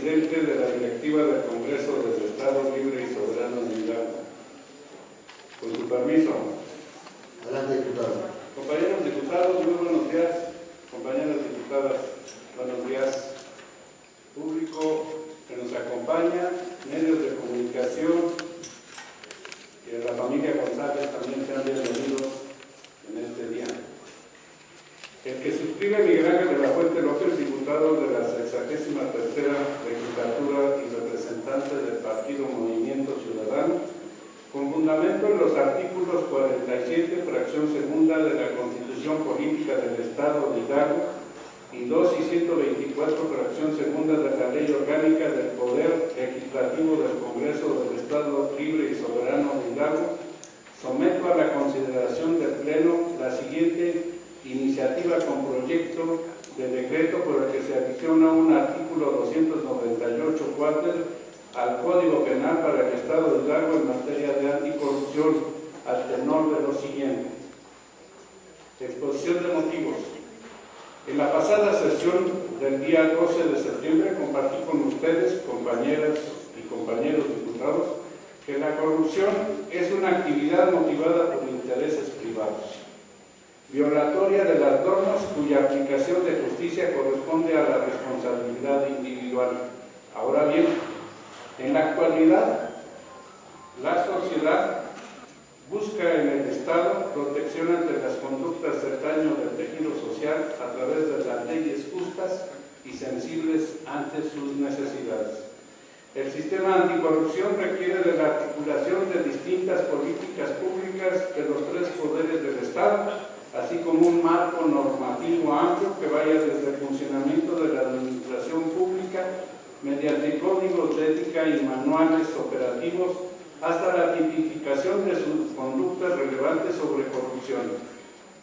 presidente de la directiva del Congreso del Estado Libre y Soberano de Hidalgo. Con su permiso. Adelante, diputado. Compañeros diputados, muy buenos días. Compañeras diputadas, buenos días. Público que nos acompaña, medios de comunicación, y a la familia González también sean bienvenidos en este día. El que suscribe Miguel Ángel de la Fuente López, diputado de la 63ª legislatura y representante del Partido Movimiento Ciudadano, con fundamento en los artículos 47, fracción segunda de la Constitución Política del Estado de Hidalgo y 2 y 124, fracción segunda de la Ley Orgánica del Poder Legislativo del Congreso del Estado Libre y Soberano de Hidalgo, someto a la consideración del Pleno la siguiente iniciativa con proyecto de decreto por el que se adiciona un artículo 298 al Código Penal para el Estado de Hidalgo en materia de anticorrupción, al tenor de lo siguiente. Exposición de motivos. En la pasada sesión del día 12 de septiembre compartí con ustedes, compañeras y compañeros diputados, que la corrupción es una actividad motivada por intereses privados, violatoria de las normas cuya aplicación de justicia corresponde a la responsabilidad individual. Ahora bien, en la actualidad, la sociedad busca en el Estado protección ante las conductas del daño del tejido social a través de las leyes justas y sensibles ante sus necesidades. El sistema anticorrupción requiere de la articulación de distintas políticas públicas de los tres poderes del Estado, así como un marco normativo amplio que vaya desde el funcionamiento de la administración pública mediante códigos de ética y manuales operativos hasta la tipificación de sus conductas relevantes sobre corrupción.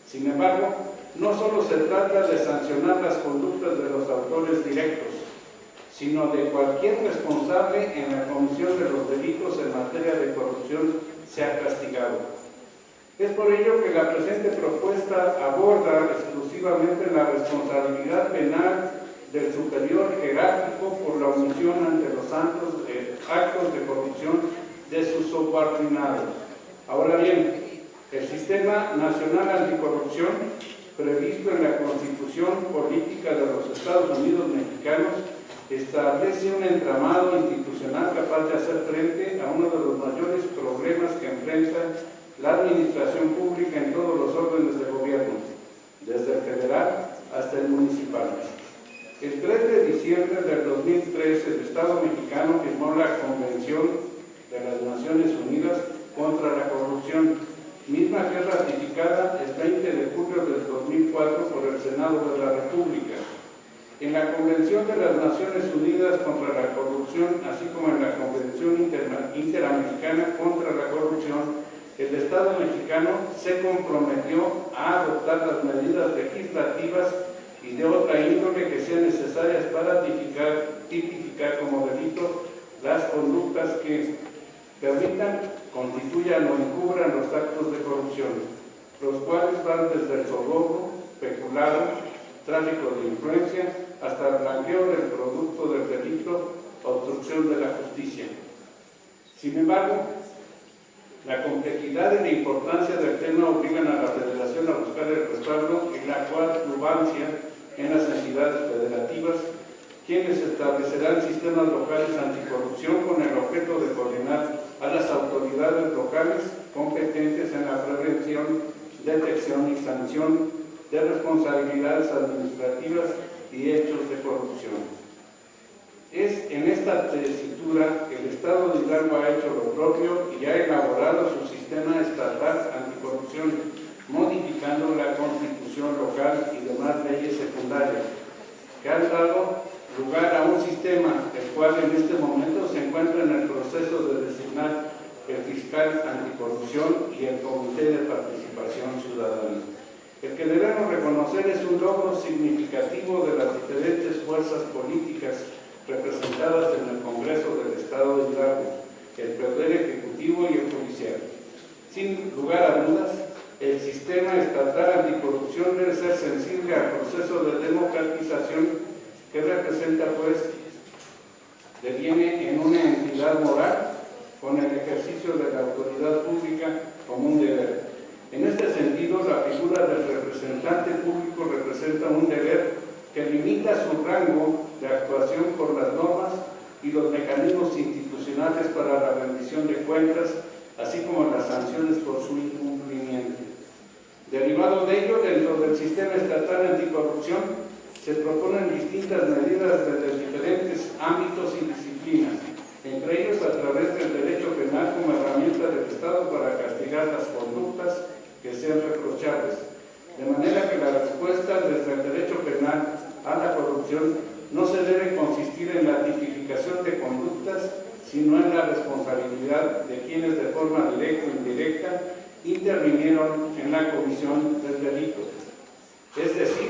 Sin embargo, no solo se trata de sancionar las conductas de los autores directos, sino de cualquier responsable en la comisión de los delitos en materia de corrupción sea castigado. Es por ello que la presente propuesta aborda exclusivamente la responsabilidad penal del superior jerárquico por la omisión ante los actos de corrupción de sus subordinados. Ahora bien, el Sistema Nacional Anticorrupción, previsto en la Constitución Política de los Estados Unidos Mexicanos, establece un entramado institucional capaz de hacer frente a uno de los mayores problemas que enfrenta la administración pública en todos los órdenes de gobierno, desde el federal hasta el municipal. El 3 de diciembre del 2013, el Estado mexicano firmó la Convención de las Naciones Unidas contra la Corrupción, misma que es ratificada el 20 de julio del 2004 por el Senado de la República. En la Convención de las Naciones Unidas contra la Corrupción, así como en la Convención Interamericana contra la Corrupción, el Estado mexicano se comprometió a adoptar las medidas legislativas y de otra índole que sean necesarias para tipificar como delito las conductas que permitan, constituyan o encubran los actos de corrupción, los cuales van desde el soborno, peculado, tráfico de influencia, hasta el blanqueo del producto del delito, obstrucción de la justicia. Sin embargo, la complejidad y la importancia del tema obligan a la Federación a buscar el respaldo y la coadyuvancia en las entidades federativas, quienes establecerán sistemas locales anticorrupción con el objeto de coordinar a las autoridades locales competentes en la prevención, detección y sanción de responsabilidades administrativas y hechos de corrupción. Es en esta tesitura que el Estado de Hidalgo ha hecho lo propio y ha elaborado su sistema estatal anticorrupción, modificando la Constitución local y demás leyes secundarias, que han dado lugar a un sistema el cual en este momento se encuentra en el proceso de designar el fiscal anticorrupción y el Comité de Participación Ciudadana. El que debemos reconocer es un logro significativo de las diferentes fuerzas políticas representadas en el Congreso del Estado de Hidalgo, el Poder Ejecutivo y el Judicial. Sin lugar a dudas, el sistema estatal anticorrupción debe ser sensible al proceso de democratización que representa, pues, deviene en una entidad moral con el ejercicio de la autoridad pública como un deber. En este sentido, la figura del representante público representa un deber que limita su rango de actuación por las normas y los mecanismos institucionales para la rendición de cuentas, así como las sanciones por su incumplimiento. Derivado de ello, dentro del sistema estatal anticorrupción, se proponen distintas medidas desde diferentes ámbitos y disciplinas, entre ellos a través del derecho penal como herramienta del Estado para castigar las conductas que sean reprochables. De manera que la respuesta desde el derecho penal a la corrupción no se debe consistir en la tipificación de conductas, sino en la responsabilidad de quienes de forma directa o indirecta intervinieron en la comisión del delito. Es decir,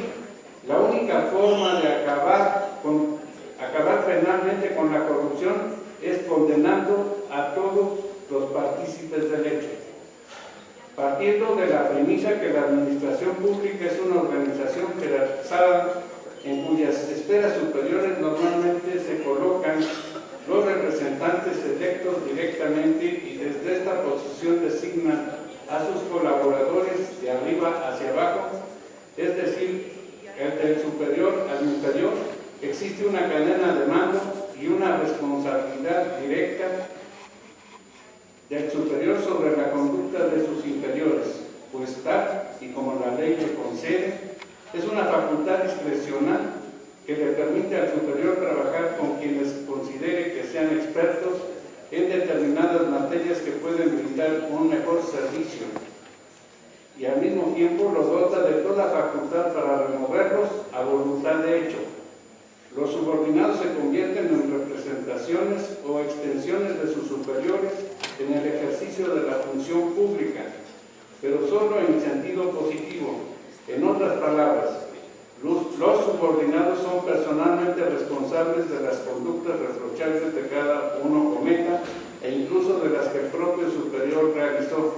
la única forma de acabar penalmente con la corrupción es condenando a todos los partícipes del hecho. Partiendo de la premisa que la administración pública es una organización jerarquizada en cuyas esferas superiores normalmente se colocan los representantes electos directamente y desde esta posición designan a sus colaboradores de arriba hacia abajo, es decir, del superior al inferior, existe una cadena de mando y una responsabilidad directa del superior sobre la conducta de sus inferiores, pues tal y como la ley le concede, es una facultad discrecional que le permite al superior trabajar con quienes considere que sean expertos en determinadas materias que pueden brindar un mejor servicio, y al mismo tiempo los dota de toda facultad para removerlos a voluntad de hecho. Los subordinados se convierten en representaciones o extensiones de sus superiores en el ejercicio de la función pública, pero solo en sentido positivo. En otras palabras, los subordinados son personalmente responsables de las conductas reprochables que cada uno cometa e incluso de las que el propio superior realizó,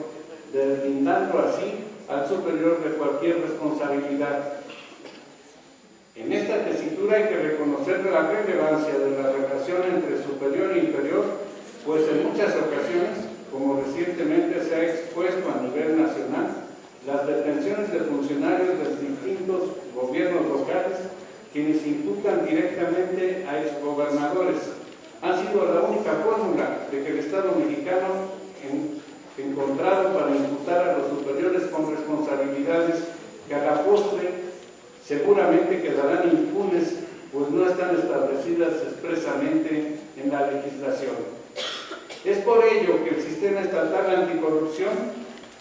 deslindando así al superior de cualquier responsabilidad. En esta tesitura hay que reconocer la relevancia de la relación entre superior e inferior, pues en muchas ocasiones, como recientemente se ha expuesto a nivel nacional, las detenciones de funcionarios de distintos gobiernos locales, quienes imputan directamente a exgobernadores, han sido la única fórmula de que el Estado mexicano encontrado para imputar a los superiores con responsabilidades que a la postre seguramente quedarán impunes, pues no están establecidas expresamente en la legislación. Es por ello que el sistema estatal anticorrupción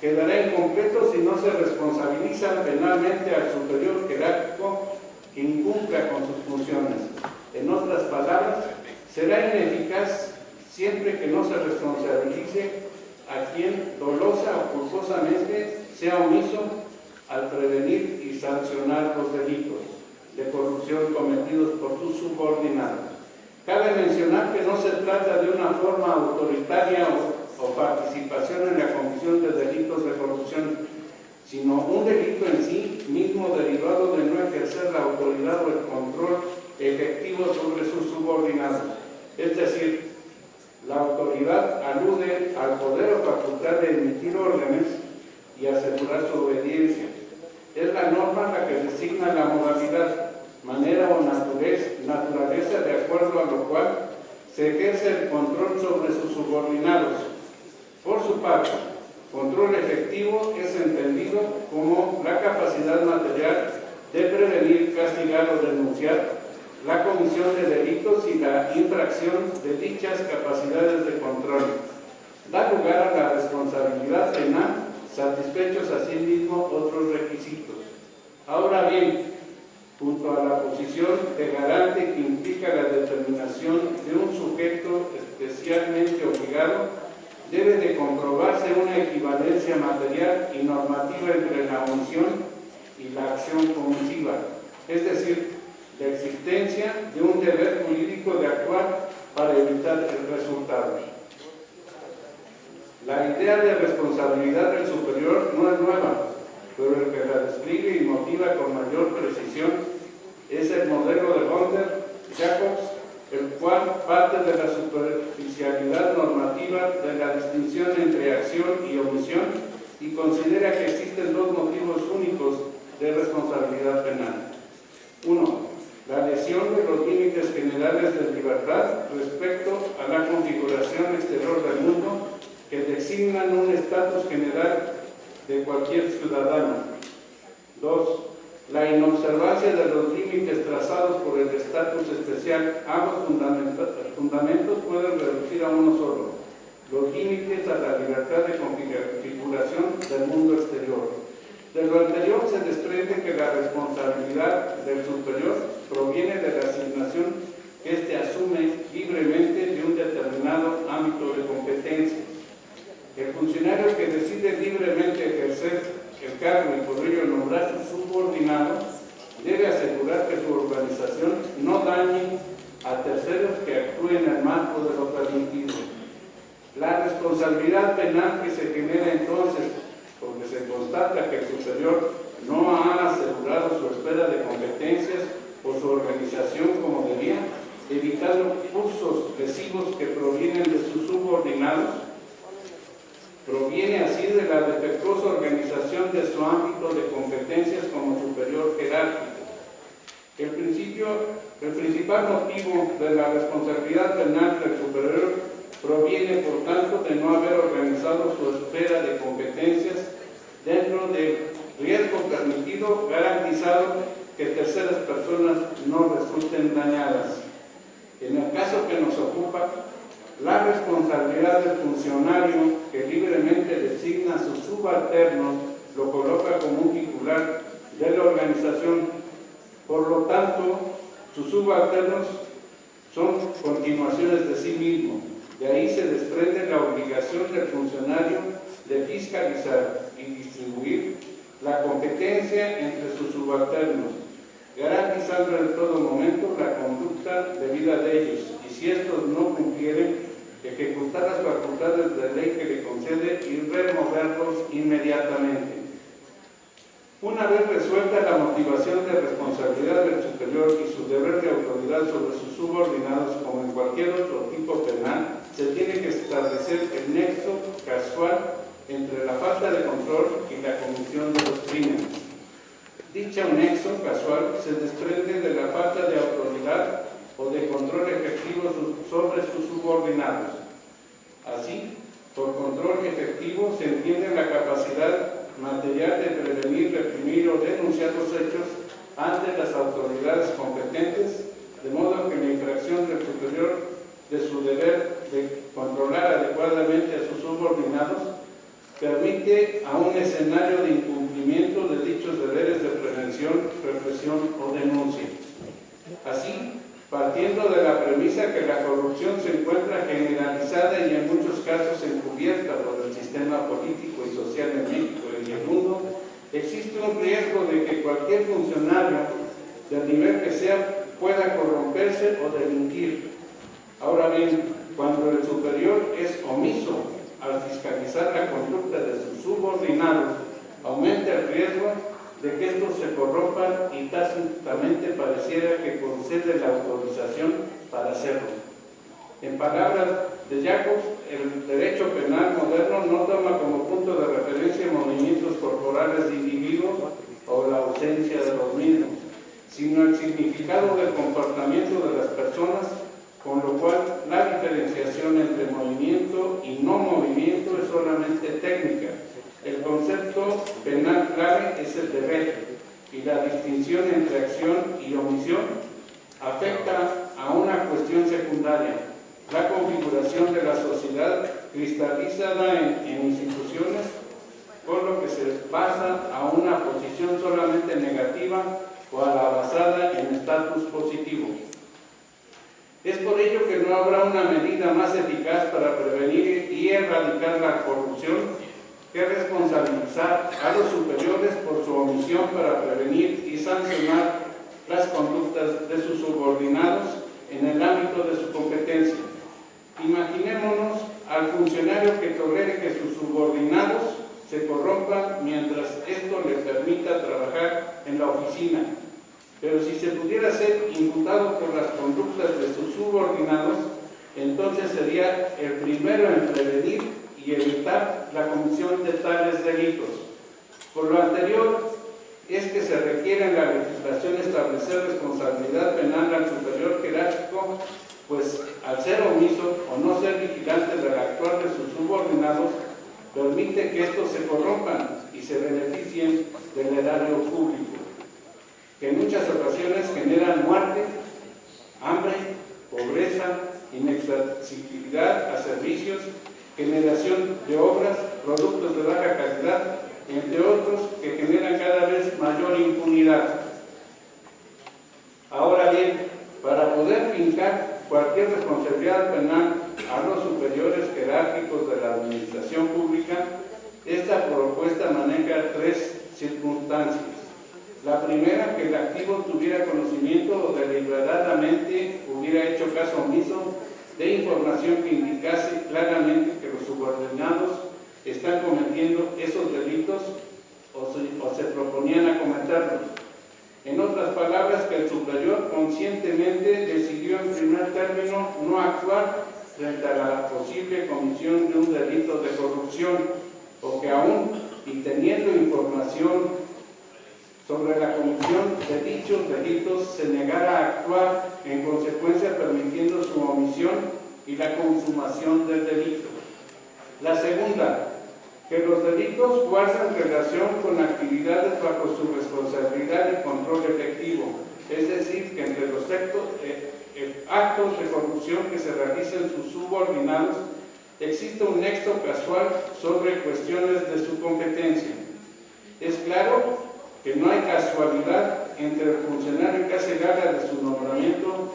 quedará incompleto si no se responsabiliza penalmente al superior jerárquico que incumpla con sus funciones. En otras palabras, será ineficaz siempre que no se responsabilice a quien dolosa o culposamente sea omiso al prevenir y sancionar los delitos de corrupción cometidos por sus subordinados. Cabe mencionar que no se trata de una forma autoritaria o participación en la comisión de delitos de corrupción, sino un delito en sí mismo derivado de no ejercer la autoridad o el control efectivo sobre sus subordinados. Es decir, la autoridad alude al poder o facultad de emitir órdenes y asegurar su obediencia. Es la norma la que designa la modalidad, manera o naturaleza de acuerdo a lo cual se ejerce el control sobre sus subordinados. Por su parte, control efectivo es entendido como la capacidad material de prevenir, castigar o denunciar la comisión de delitos y la infracción de dichas capacidades de control. Da lugar a la responsabilidad penal, satisfechos asimismo otros requisitos. Ahora bien, junto a la posición de garante que implica la determinación de un sujeto especialmente obligado, debe de comprobarse una equivalencia material y normativa entre la omisión y la acción comisiva, es decir, la existencia de un deber jurídico de actuar para evitar el resultado. La idea de responsabilidad del superior no es nueva, pero el que la describe y motiva con mayor precisión es el modelo de Hunter, Jacobs el cual parte de la superficialidad normativa de la distinción entre acción y omisión y considera que existen dos motivos únicos de responsabilidad penal. 1. La lesión de los límites generales de libertad respecto a la configuración exterior del mundo que designan un estatus general de cualquier ciudadano. 2. La inobservancia de los límites trazados por el estatus especial. Ambos fundamentos pueden reducir a uno solo: los límites a la libertad de configuración del mundo exterior. De lo anterior se desprende que la responsabilidad del superior proviene de la asignación que éste asume libremente de un determinado ámbito de competencia. El funcionario que decide libremente ejercer el cargo y por ello nombrar su subordinado debe asegurar que su organización no dañe a terceros que actúen en el marco de lo permitido. La responsabilidad penal que se genera entonces, porque se constata que el superior no ha asegurado su esfera de competencias o su organización como debía, evitando cursos lesivos que provienen de sus subordinados, proviene así de la defectuosa organización de su ámbito de competencias como superior jerárquico. El principal motivo de la responsabilidad penal del superior proviene, por tanto, de no haber organizado su esfera de competencias dentro del riesgo permitido, garantizado que terceras personas no resulten dañadas. En el caso que nos ocupa, la responsabilidad del funcionario que libremente designa a sus subalternos lo coloca como un titular de la organización. Por lo tanto, sus subalternos son continuaciones de sí mismo. De ahí se desprende la obligación del funcionario de fiscalizar y distribuir la competencia entre sus subalternos, garantizando en todo momento la conducta debida de ellos, y si estos no cumplieren, ejecutar las facultades de ley que le concede y removerlos inmediatamente. Una vez resuelta la motivación de responsabilidad del superior y su deber de autoridad sobre sus subordinados, como en cualquier otro tipo penal, se tiene que establecer el nexo casual entre la falta de control y la comisión de los crímenes. Dicho nexo casual se desprende de la falta de autoridad o de control efectivo sobre sus subordinados. Así, por control efectivo se entiende la capacidad material de prevenir, reprimir o denunciar los hechos ante las autoridades competentes, de modo que la infracción del superior de su deber de controlar adecuadamente a sus subordinados permite a un escenario de incumplimiento de dichos deberes de prevención, represión o denuncia. Así, partiendo de la premisa que la corrupción se encuentra generalizada y en muchos casos encubierta por el sistema político y social en México y en el mundo, existe un riesgo de que cualquier funcionario, del nivel que sea, pueda corromperse o delinquir. Ahora bien, cuando el superior es omiso al fiscalizar la conducta de sus subordinados, aumenta el riesgo de que estos se corrompan y tácitamente pareciera que concede la autorización para hacerlo. En palabras de Jacobs, el derecho penal moderno no toma como punto de referencia movimientos corporales de individuos o la ausencia de los mismos, sino el significado del comportamiento de las personas, con lo cual la diferenciación entre movimiento y no movimiento es solamente técnica. El concepto penal clave es el deber, y la distinción entre acción y omisión afecta a una cuestión secundaria: la configuración de la sociedad cristalizada en instituciones, por lo que se pasa a una posición solamente negativa o a la basada en estatus positivo. Es por ello que no habrá una medida más eficaz para prevenir y erradicar la corrupción que responsabilizar a los superiores por su omisión para prevenir y sancionar las conductas de sus subordinados en el ámbito de su competencia. Imaginémonos al funcionario que tolere que sus subordinados se corrompan mientras esto le permita trabajar en la oficina. pero si se pudiera ser imputado por las conductas de sus subordinados, entonces sería el primero en prevenir y evitar la comisión de tales delitos. Por lo anterior, es que se requiere en la legislación establecer responsabilidad penal al superior jerárquico, pues al ser omiso o no ser vigilante del actuar de sus subordinados, permite que estos se corrompan y se beneficien del erario público, que en muchas ocasiones generan muerte, hambre, pobreza, inaccesibilidad a servicios, generación de obras, productos de baja calidad, entre otros que generan cada vez mayor impunidad. Ahora bien, para poder fincar cualquier responsabilidad penal a los superiores jerárquicos de la administración pública, esta propuesta maneja tres circunstancias. La primera, que el activo tuviera conocimiento o deliberadamente hubiera hecho caso omiso de información que indicase claramente que los subordinados están cometiendo esos delitos o se proponían a cometerlos. En otras palabras, que el superior conscientemente decidió en primer término no actuar frente a la posible comisión de un delito de corrupción, o que aún y teniendo información sobre la comisión de dichos delitos se negara a actuar, en consecuencia permitiendo su omisión y la consumación del delito. La segunda, que los delitos guardan relación con actividades bajo su responsabilidad y control efectivo, es decir, que entre los actos de corrupción que se realicen sus subordinados existe un nexo casual sobre cuestiones de su competencia. Es claro que no hay casualidad entre el funcionario que hace gala de su nombramiento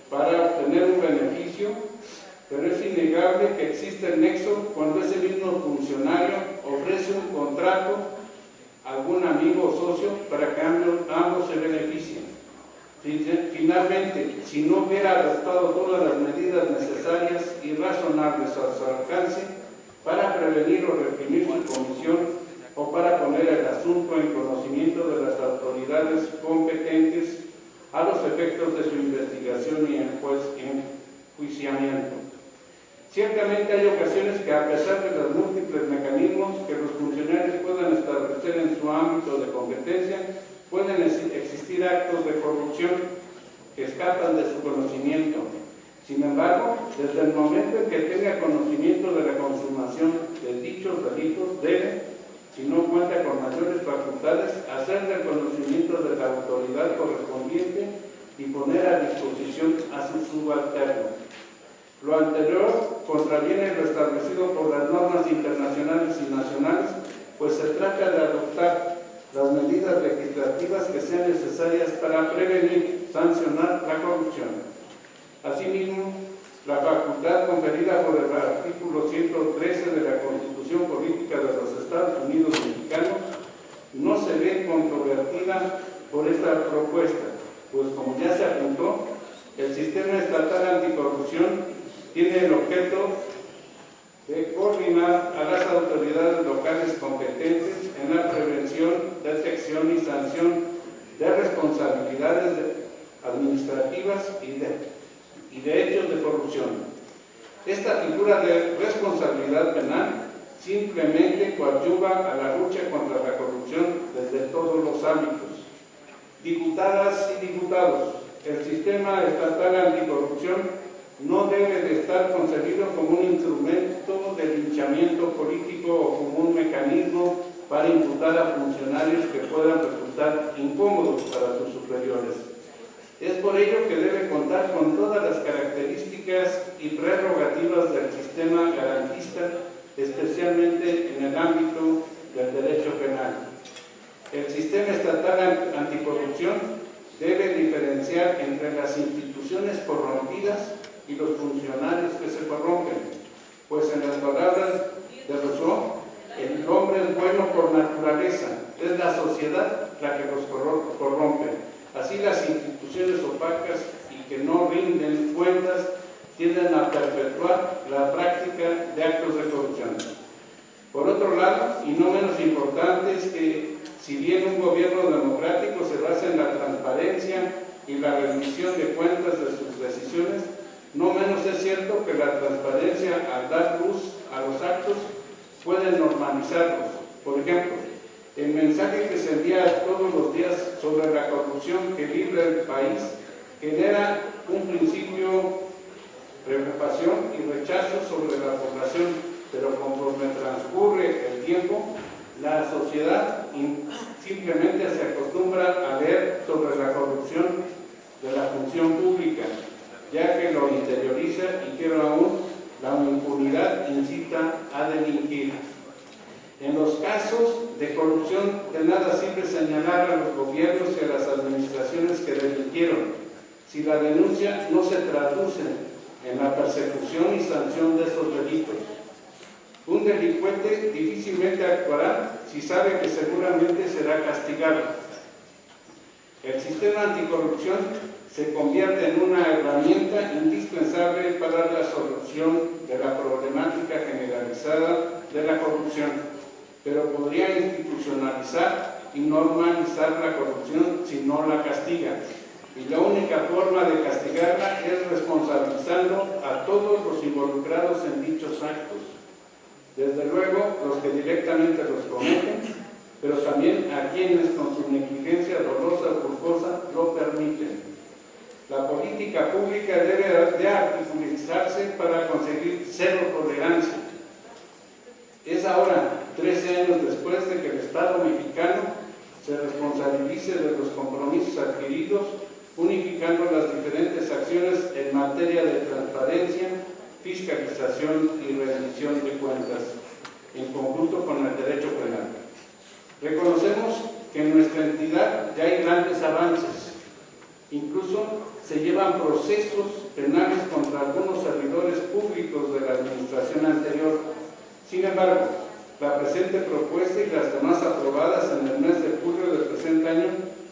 para obtener un beneficio, pero es innegable que existe el nexo cuando ese mismo funcionario ofrece un contrato a algún amigo o socio para que ambos se beneficien. Finalmente, si no hubiera adoptado todas las medidas necesarias y razonables a su alcance para prevenir o reprimir su comisión o para poner el asunto en conocimiento de las autoridades competentes a los efectos de su investigación y enjuiciamiento. Ciertamente hay ocasiones que, a pesar de los múltiples mecanismos que los funcionarios puedan establecer en su ámbito de competencia, pueden existir actos de corrupción que escapan de su conocimiento. Sin embargo, desde el momento en que tenga conocimiento de la consumación de dichos delitos, debe, si no cuenta con mayores facultades, hacer del conocimiento de la autoridad correspondiente y poner a disposición a su subalterno. Lo anterior contraviene lo establecido por las normas internacionales y nacionales, pues se trata de adoptar las medidas legislativas que sean necesarias para prevenir, sancionar la corrupción. Asimismo, la facultad conferida por el artículo 113 de la Constitución Política de los Estados Unidos Mexicanos no se ve controvertida por esta propuesta, pues como ya se apuntó, el sistema estatal anticorrupción tiene el objeto de coordinar a las autoridades locales competentes en la prevención, detección y sanción de responsabilidades administrativas y de hechos de corrupción. Esta figura de responsabilidad penal simplemente coadyuva a la lucha contra la corrupción desde todos los ámbitos. Diputadas y diputados, el sistema estatal anticorrupción no debe de estar concebido como un instrumento de linchamiento político o como un mecanismo para imputar a funcionarios que puedan resultar incómodos para sus superiores. Es por ello que debe contar con todas las características y prerrogativas del sistema garantista, especialmente en el ámbito del derecho penal. El sistema estatal anticorrupción debe diferenciar entre las instituciones corrompidas y los funcionarios que se corrompen, pues en las palabras de Rousseau, el hombre es bueno por naturaleza, es la sociedad la que los corrompe. Así las instituciones opacas y que no rinden cuentas tienden a perpetuar la práctica de actos de corrupción. Por otro lado, y no menos importante, es que si bien un gobierno democrático se basa en la transparencia, transparencia y la rendición de cuentas de sus decisiones, no menos es cierto que la transparencia, al dar luz a los actos, puede normalizarlos. Por ejemplo, el mensaje que se envía todos los días sobre la corrupción que vive el país genera un principio, preocupación y rechazo sobre la población, pero conforme transcurre el tiempo, la sociedad simplemente se acostumbra a leer sobre la corrupción de la función pública, ya que lo interioriza y que aún la impunidad incita a delinquir. En los casos de corrupción, de nada sirve señalar a los gobiernos y a las administraciones que delinquieron, si la denuncia no se traduce en la persecución y sanción de esos delitos. Un delincuente difícilmente actuará si sabe que seguramente será castigado. El sistema anticorrupción se convierte en una herramienta indispensable para la solución de la problemática generalizada de la corrupción, pero podría institucionalizar y normalizar la corrupción si no la castiga. Y la única forma de castigarla es responsabilizando a todos los involucrados en dichos actos. Desde luego, los que directamente los cometen, pero también a quienes con su negligencia dolosa o culposa lo permiten. La política pública debe de articulizarse para conseguir cero tolerancia. Es ahora, 13 años después de que el Estado mexicano se responsabilice de los compromisos adquiridos, unificando las diferentes acciones en materia de transparencia, fiscalización y rendición de cuentas, en conjunto con el derecho penal. Reconocemos que en nuestra entidad ya hay grandes avances. Incluso se llevan procesos penales contra algunos servidores públicos de la administración anterior. Sin embargo, la presente propuesta y las demás aprobadas en el mes de julio del presente año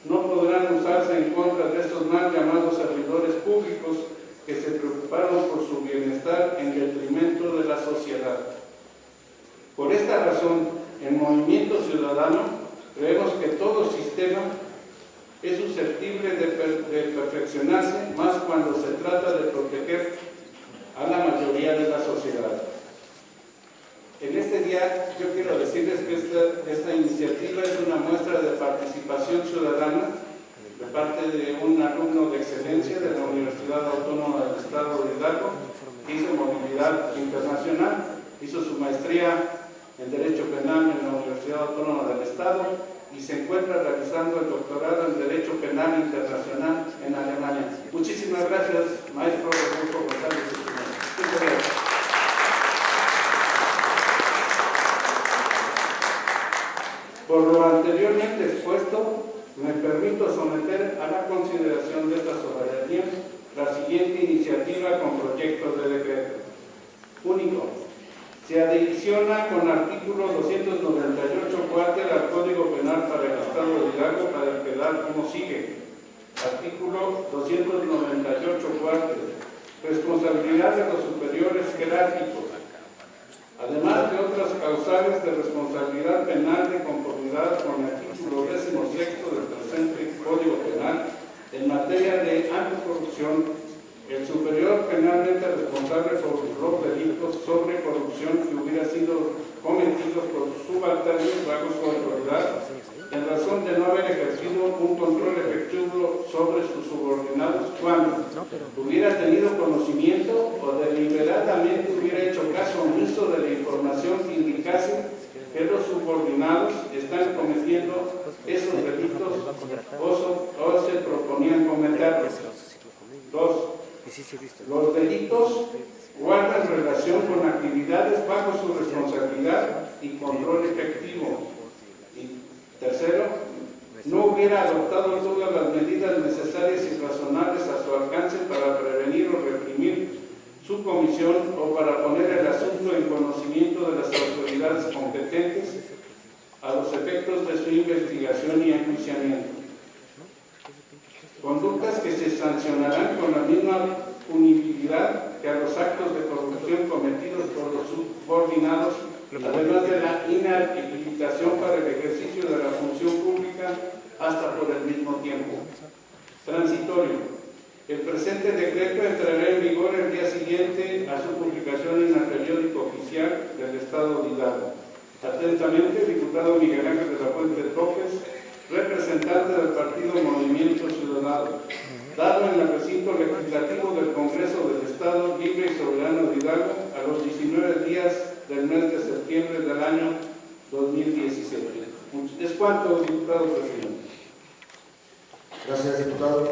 no podrán usarse en contra de estos mal llamados servidores públicos que se preocuparon por su bienestar en detrimento de la sociedad. Por esta razón, en Movimiento Ciudadano creemos que todo sistema es susceptible de perfeccionarse, más cuando se trata de proteger a la mayoría de la sociedad. En este día yo quiero decirles que esta iniciativa es una muestra de participación ciudadana de parte de un alumno de excelencia de la Universidad Autónoma del Estado de Hidalgo, que hizo movilidad internacional, hizo su maestría en Derecho Penal en la Universidad Autónoma del Estado y se encuentra realizando el doctorado en Derecho Penal Internacional en Alemania. Muchísimas gracias, maestro Rodolfo González. Muchas gracias. Por lo anteriormente expuesto, me permito someter a la consideración de esta soberanía la siguiente iniciativa con proyecto de decreto. Único. Se adiciona con artículo 298 cuarter al Código Penal para el Estado de Hidalgo para quedar como sigue. Artículo 298 cuarter. Responsabilidad de los superiores jerárquicos. Además de otras causales de responsabilidad penal de conformidad con el título 16 del presente Código Penal en materia de anticorrupción, el superior penalmente responsable por los delitos sobre corrupción que hubiera sido cometidos por subalternos bajo su autoridad en razón de no haber ejercido un control efectivo sobre sus subordinados cuando hubiera tenido conocimiento o deliberadamente hubiera hecho caso omiso de la información que indicase que los subordinados están cometiendo esos delitos o se proponían cometerlos. 2. Los delitos guardan relación con actividades bajo su responsabilidad y control efectivo. Y tercero, no hubiera adoptado todas las medidas necesarias y razonables a su alcance para prevenir o reprimir su comisión o para poner el asunto en conocimiento de las autoridades competentes a los efectos de su investigación y enjuiciamiento. Conductas que se sancionarán con la misma punibilidad que a los actos de corrupción cometidos por los subordinados, además de la inhabilitación para el ejercicio de la función pública hasta por el mismo tiempo. Transitorio. El presente decreto entrará en vigor el día siguiente a su publicación en el periódico oficial del Estado de Hidalgo. Atentamente, el diputado Miguel Ángel de la Fuente López, representante del partido Movimiento Ciudadano, dado en el recinto legislativo del Congreso del Estado Libre y Soberano de Hidalgo a los 19 días del mes de septiembre del año 2017. Es cuanto, diputado presidente. Gracias, diputado.